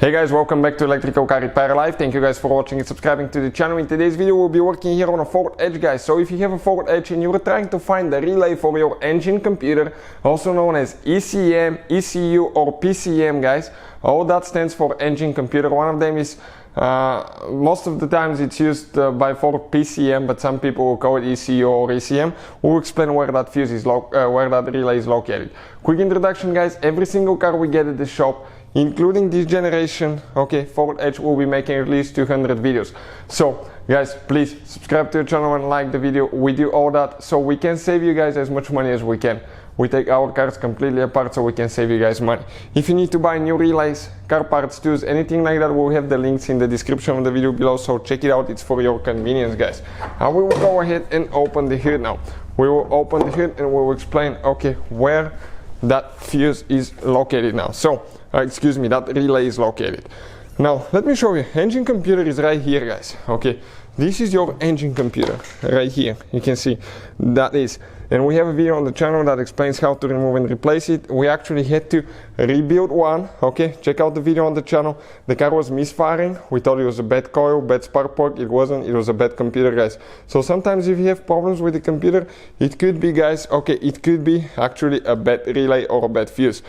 Hey guys, welcome back to Electrical Car Repair Live. Thank you guys for watching and subscribing to the channel. In today's video we'll be working here on a forward edge, guys. So if you have a forward edge and you're trying to find the relay for your engine computer, also known as ECM, ECU or PCM, guys, all that stands for engine computer. One of them is most of the times it's used by for PCM, but some people will call it ECU or ECM. We'll explain where that fuse is where that relay is located. Quick introduction, guys. Every single car we get at the shop, including this generation, forward edge, will be making at least 200 videos. So guys, please subscribe to the channel and like the video. We do all that so we can save you guys as much money as we can. We take our cars completely apart so we can save you guys money. If you need to buy new relays, car parts, tools, anything like that, we'll have the links in the description of the video below, so check it out. It's for your convenience, guys. And we will go ahead and open the hood now. We will open the hood and we will explain where that fuse is located now. So that relay is located. Now let me show you. Engine computer is right here, guys. This is your engine computer right here. You can see that is, and we have a video on the channel that explains how to remove and replace it. We actually had to rebuild one. Check out the video on the channel. The car was misfiring. We thought it was a bad coil, bad spark plug. It wasn't. It was a bad computer, guys. So sometimes if you have problems with the computer, it could be, guys, it could be actually a bad relay or a bad fuse.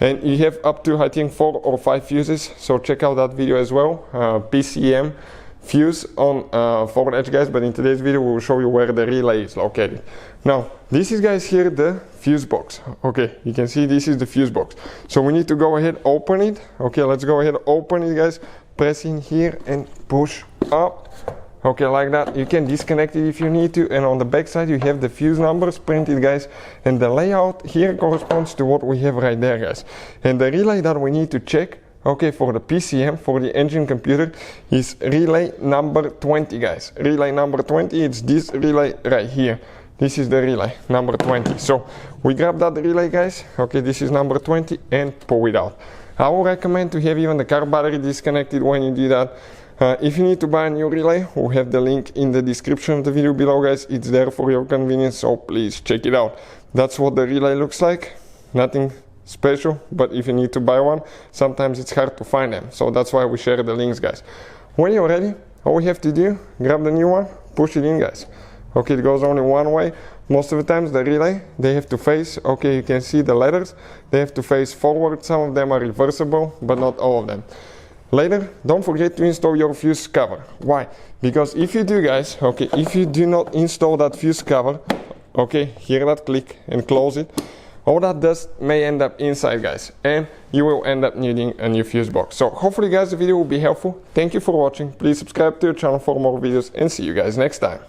And you have up to, I think, 4 or 5 fuses, so check out that video as well. PCM fuse on forward edge, guys, but in today's video we will show you where the relay is located. Now this is, guys, here the fuse box. You can see this is the fuse box, so we need to go ahead, open it. Let's go ahead, open it, guys. Press in here and push up. Like that. You can disconnect it if you need to, and on the back side you have the fuse numbers printed, guys, and the layout here corresponds to what we have right there, guys. And the relay that we need to check for the PCM, for the engine computer, is relay number 20, guys. Relay number 20, it's this relay right here. This is the relay number 20. So we grab that relay, guys. This is number 20, and pull it out. I would recommend to have even the car battery disconnected when you do that. If you need to buy a new relay, we'll have the link in the description of the video below, guys. It's there for your convenience, so please check it out. That's what the relay looks like. Nothing special, but if you need to buy one, sometimes it's hard to find them, so that's why we share the links, guys. When you're ready, all we have to do, grab the new one, push it in, guys. It goes only one way. Most of the times the relay, they have to face, you can see the letters, they have to face forward. Some of them are reversible, but not all of them. Later, don't forget to install your fuse cover. Why? Because if you do, guys, if you do not install that fuse cover, hear that click and close it, all that dust may end up inside, guys, and you will end up needing a new fuse box. So hopefully, guys, the video will be helpful. Thank you for watching. Please subscribe to the channel for more videos, and see you guys next time.